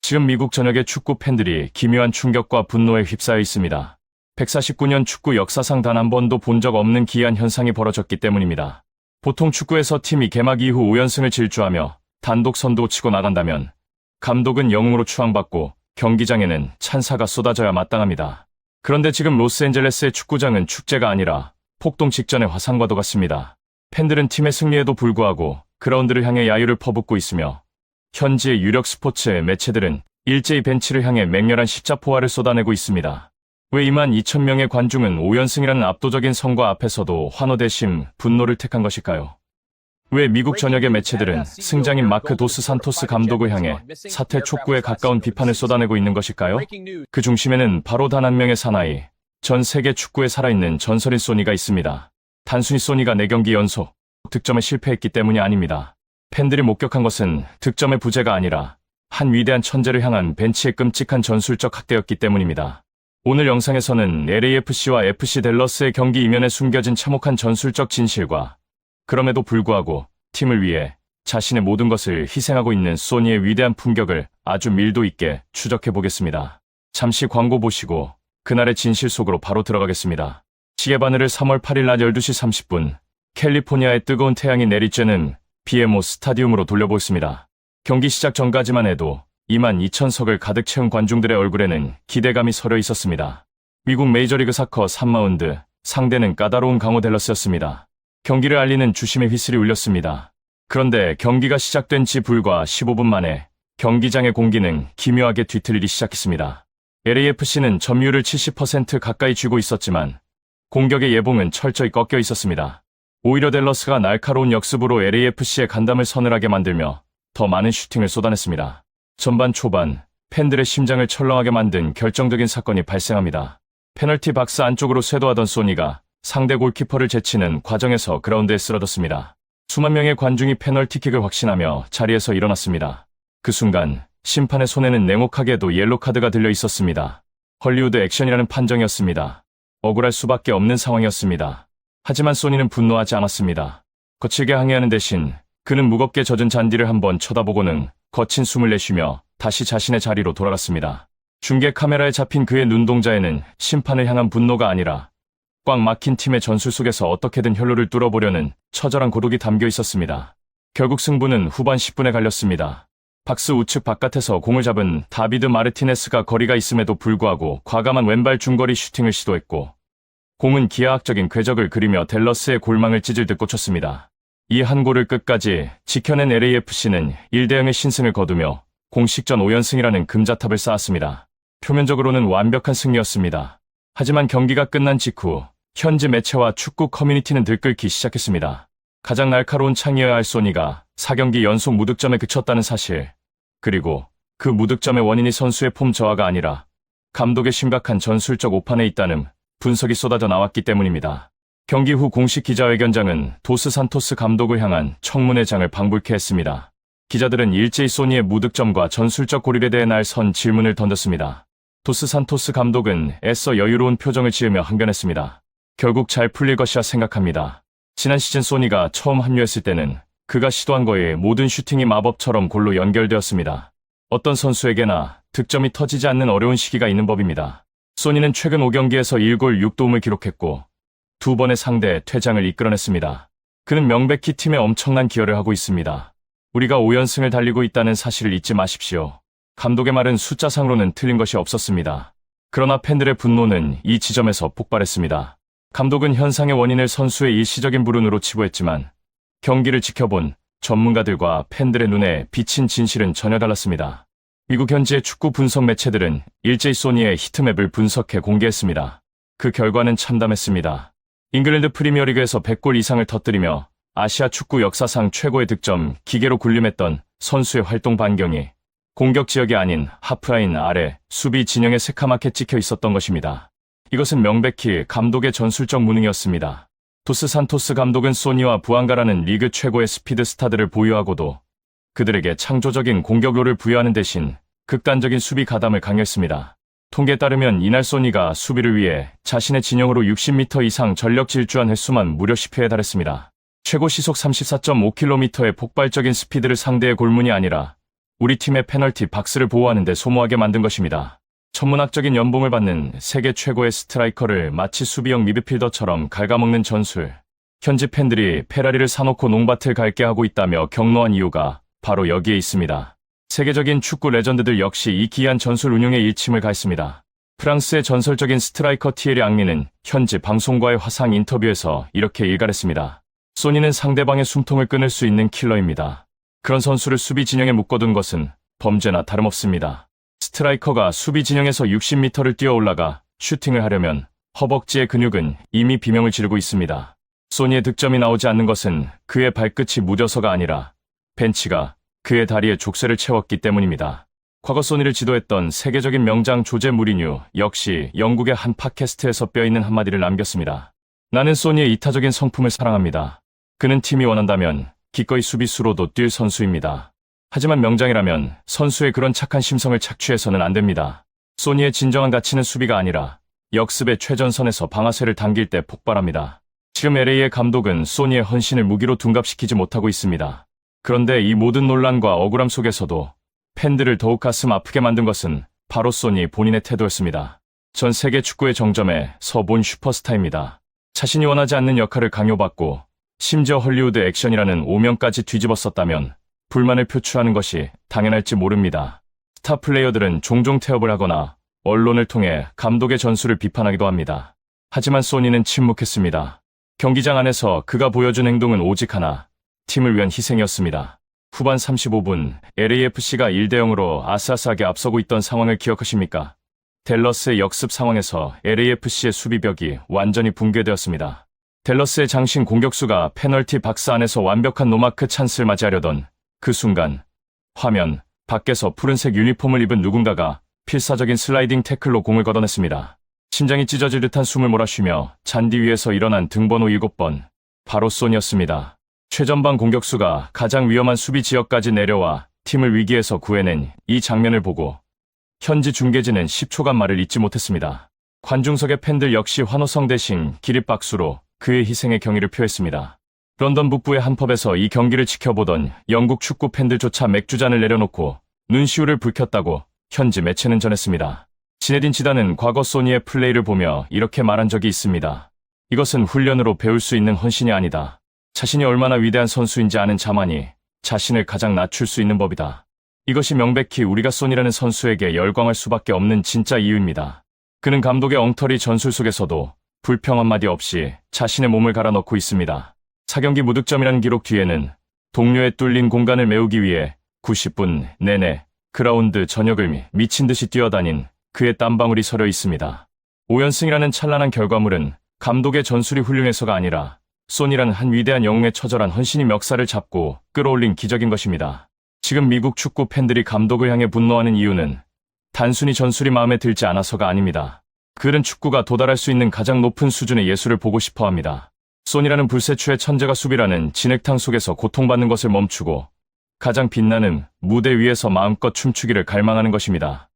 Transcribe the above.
지금 미국 전역의 축구 팬들이 기묘한 충격과 분노에 휩싸여 있습니다. 149년 축구 역사상 단 한 번도 본 적 없는 기이한 현상이 벌어졌기 때문입니다. 보통 축구에서 팀이 개막 이후 5연승을 질주하며 단독 선두 치고 나간다면 감독은 영웅으로 추앙받고 경기장에는 찬사가 쏟아져야 마땅합니다. 그런데 지금 로스앤젤레스의 축구장은 축제가 아니라 폭동 직전의 화산과도 같습니다. 팬들은 팀의 승리에도 불구하고 그라운드를 향해 야유를 퍼붓고 있으며 현지의 유력 스포츠 매체들은 일제히 벤치를 향해 맹렬한 십자포화를 쏟아내고 있습니다. 왜 2만 2천 명의 관중은 5연승이라는 압도적인 성과 앞에서도 환호 대신 분노를 택한 것일까요? 왜 미국 전역의 매체들은 승장인 마크 도스 산토스 감독을 향해 사퇴 촉구에 가까운 비판을 쏟아내고 있는 것일까요? 그 중심에는 바로 단 한 명의 사나이, 전 세계 축구에 살아있는 전설인 소니가 있습니다. 단순히 소니가 4경기 연속 득점에 실패했기 때문이 아닙니다. 팬들이 목격한 것은 득점의 부재가 아니라 한 위대한 천재를 향한 벤치의 끔찍한 전술적 학대였기 때문입니다. 오늘 영상에서는 LAFC와 FC 댈러스의 경기 이면에 숨겨진 참혹한 전술적 진실과 그럼에도 불구하고 팀을 위해 자신의 모든 것을 희생하고 있는 소니의 위대한 품격을 아주 밀도 있게 추적해 보겠습니다. 잠시 광고 보시고 그날의 진실 속으로 바로 들어가겠습니다. 시계바늘을 3월 8일 낮 12시 30분 캘리포니아의 뜨거운 태양이 내리쬐는 BMO 스타디움으로 돌려보겠습니다. 경기 시작 전까지만 해도 2만 2천석을 가득 채운 관중들의 얼굴에는 기대감이 서려 있었습니다. 미국 메이저리그 사커 3라운드, 상대는 까다로운 강호 댈러스였습니다. 경기를 알리는 주심의 휘슬이 울렸습니다. 그런데 경기가 시작된 지 불과 15분 만에 경기장의 공기는 기묘하게 뒤틀리기 시작했습니다. LAFC는 점유율을 70% 가까이 쥐고 있었지만 공격의 예봉은 철저히 꺾여 있었습니다. 오히려 댈러스가 날카로운 역습으로 LAFC의 간담을 서늘하게 만들며 더 많은 슈팅을 쏟아냈습니다. 전반 초반 팬들의 심장을 철렁하게 만든 결정적인 사건이 발생합니다. 페널티 박스 안쪽으로 쇄도하던 소니가 상대 골키퍼를 제치는 과정에서 그라운드에 쓰러졌습니다. 수만 명의 관중이 페널티킥을 확신하며 자리에서 일어났습니다. 그 순간 심판의 손에는 냉혹하게도 옐로카드가 들려 있었습니다. 헐리우드 액션이라는 판정이었습니다. 억울할 수밖에 없는 상황이었습니다. 하지만 소니는 분노하지 않았습니다. 거칠게 항의하는 대신 그는 무겁게 젖은 잔디를 한번 쳐다보고는 거친 숨을 내쉬며 다시 자신의 자리로 돌아갔습니다. 중계 카메라에 잡힌 그의 눈동자에는 심판을 향한 분노가 아니라 꽉 막힌 팀의 전술 속에서 어떻게든 혈로를 뚫어보려는 처절한 고독이 담겨 있었습니다. 결국 승부는 후반 10분에 갈렸습니다. 박스 우측 바깥에서 공을 잡은 다비드 마르티네스가 거리가 있음에도 불구하고 과감한 왼발 중거리 슈팅을 시도했고 공은 기하학적인 궤적을 그리며 댈러스의 골망을 찢을 듯 꽂혔습니다. 이 한 골을 끝까지 지켜낸 LAFC는 1대0의 신승을 거두며 공식전 5연승이라는 금자탑을 쌓았습니다. 표면적으로는 완벽한 승리였습니다. 하지만 경기가 끝난 직후 현지 매체와 축구 커뮤니티는 들끓기 시작했습니다. 가장 날카로운 창이어야 할 소니가 4경기 연속 무득점에 그쳤다는 사실, 그리고 그 무득점의 원인이 선수의 폼 저하가 아니라 감독의 심각한 전술적 오판에 있다는 분석이 쏟아져 나왔기 때문입니다. 경기 후 공식 기자회견장은 도스 산토스 감독을 향한 청문회 장을 방불케 했습니다. 기자들은 일제히 소니의 무득점과 전술적 고립에 대해 날선 질문을 던졌습니다. 도스 산토스 감독은 애써 여유로운 표정을 지으며 항변했습니다. 결국 잘 풀릴 것이라 생각합니다. 지난 시즌 소니가 처음 합류했을 때는 그가 시도한 거에 모든 슈팅이 마법처럼 골로 연결되었습니다. 어떤 선수에게나 득점이 터지지 않는 어려운 시기가 있는 법입니다. 소니는 최근 5경기에서 1골 6도움을 기록했고 2번의 상대 퇴장을 이끌어냈습니다. 그는 명백히 팀에 엄청난 기여를 하고 있습니다. 우리가 5연승을 달리고 있다는 사실을 잊지 마십시오. 감독의 말은 숫자상으로는 틀린 것이 없었습니다. 그러나 팬들의 분노는 이 지점에서 폭발했습니다. 감독은 현상의 원인을 선수의 일시적인 불운으로 치부했지만 경기를 지켜본 전문가들과 팬들의 눈에 비친 진실은 전혀 달랐습니다. 미국 현지의 축구 분석 매체들은 일제히 소니의 히트맵을 분석해 공개했습니다. 그 결과는 참담했습니다. 잉글랜드 프리미어리그에서 100골 이상을 터뜨리며 아시아 축구 역사상 최고의 득점 기계로 군림했던 선수의 활동 반경이 공격 지역이 아닌 하프라인 아래 수비 진영에 새카맣게 찍혀 있었던 것입니다. 이것은 명백히 감독의 전술적 무능이었습니다. 도스 산토스 감독은 소니와 부안가라는 리그 최고의 스피드 스타들을 보유하고도 그들에게 창조적인 공격로를 부여하는 대신 극단적인 수비 가담을 강요했습니다. 통계에 따르면 이날 소니가 수비를 위해 자신의 진영으로 60m 이상 전력 질주한 횟수만 무려 10회에 달했습니다. 최고 시속 34.5km의 폭발적인 스피드를 상대의 골문이 아니라 우리 팀의 페널티 박스를 보호하는 데 소모하게 만든 것입니다. 천문학적인 연봉을 받는 세계 최고의 스트라이커를 마치 수비형 미드필더처럼 갉아먹는 전술. 현지 팬들이 페라리를 사놓고 농밭을 갈게 하고 있다며 격노한 이유가 바로 여기에 있습니다. 세계적인 축구 레전드들 역시 이 기이한 전술 운용에 일침을 가했습니다. 프랑스의 전설적인 스트라이커 티에리 앙리는 현지 방송과의 화상 인터뷰에서 이렇게 일갈했습니다. 소니는 상대방의 숨통을 끊을 수 있는 킬러입니다. 그런 선수를 수비 진영에 묶어둔 것은 범죄나 다름없습니다. 스트라이커가 수비 진영에서 60m를 뛰어 올라가 슈팅을 하려면 허벅지의 근육은 이미 비명을 지르고 있습니다. 소니의 득점이 나오지 않는 것은 그의 발끝이 무뎌서가 아니라 벤치가 그의 다리에 족쇄를 채웠기 때문입니다. 과거 소니를 지도했던 세계적인 명장 조제 무리뉴 역시 영국의 한 팟캐스트에서 뼈있는 한마디를 남겼습니다. 나는 소니의 이타적인 성품을 사랑합니다. 그는 팀이 원한다면 기꺼이 수비수로도 뛸 선수입니다. 하지만 명장이라면 선수의 그런 착한 심성을 착취해서는 안 됩니다. 소니의 진정한 가치는 수비가 아니라 역습의 최전선에서 방아쇠를 당길 때 폭발합니다. 지금 LA의 감독은 소니의 헌신을 무기로 둔갑시키지 못하고 있습니다. 그런데 이 모든 논란과 억울함 속에서도 팬들을 더욱 가슴 아프게 만든 것은 바로 소니 본인의 태도였습니다. 전 세계 축구의 정점에 서본 슈퍼스타입니다. 자신이 원하지 않는 역할을 강요받고 심지어 헐리우드 액션이라는 오명까지 뒤집었었다면 불만을 표출하는 것이 당연할지 모릅니다. 스타 플레이어들은 종종 태업을 하거나 언론을 통해 감독의 전술을 비판하기도 합니다. 하지만 소니는 침묵했습니다. 경기장 안에서 그가 보여준 행동은 오직 하나, 팀을 위한 희생이었습니다. 후반 35분, LAFC가 1대0으로 아슬아슬하게 앞서고 있던 상황을 기억하십니까? 댈러스의 역습 상황에서 LAFC의 수비벽이 완전히 붕괴되었습니다. 댈러스의 장신 공격수가 페널티 박스 안에서 완벽한 노마크 찬스를 맞이하려던 그 순간, 화면 밖에서 푸른색 유니폼을 입은 누군가가 필사적인 슬라이딩 태클로 공을 걷어냈습니다. 심장이 찢어질 듯한 숨을 몰아쉬며 잔디 위에서 일어난 등번호 7번, 바로 소니였습니다. 최전방 공격수가 가장 위험한 수비 지역까지 내려와 팀을 위기에서 구해낸 이 장면을 보고 현지 중계진은 10초간 말을 잇지 못했습니다. 관중석의 팬들 역시 환호성 대신 기립박수로 그의 희생의 경의를 표했습니다. 런던 북부의 한 펍에서 이 경기를 지켜보던 영국 축구 팬들조차 맥주잔을 내려놓고 눈시울을 붉혔다고 현지 매체는 전했습니다. 지네딘 지단은 과거 소니의 플레이를 보며 이렇게 말한 적이 있습니다. 이것은 훈련으로 배울 수 있는 헌신이 아니다. 자신이 얼마나 위대한 선수인지 아는 자만이 자신을 가장 낮출 수 있는 법이다. 이것이 명백히 우리가 소니라는 선수에게 열광할 수밖에 없는 진짜 이유입니다. 그는 감독의 엉터리 전술 속에서도 불평 한마디 없이 자신의 몸을 갈아넣고 있습니다. 4경기 무득점이라는 기록 뒤에는 동료의 뚫린 공간을 메우기 위해 90분 내내 그라운드 전역을 미친 듯이 뛰어다닌 그의 땀방울이 서려 있습니다. 5연승이라는 찬란한 결과물은 감독의 전술이 훌륭해서가 아니라 소니라는 한 위대한 영웅의 처절한 헌신이 멱살을 잡고 끌어올린 기적인 것입니다. 지금 미국 축구 팬들이 감독을 향해 분노하는 이유는 단순히 전술이 마음에 들지 않아서가 아닙니다. 그들은 축구가 도달할 수 있는 가장 높은 수준의 예술을 보고 싶어합니다. 소니라는 불세추의 천재가 수비라는 진흙탕 속에서 고통받는 것을 멈추고 가장 빛나는 무대 위에서 마음껏 춤추기를 갈망하는 것입니다.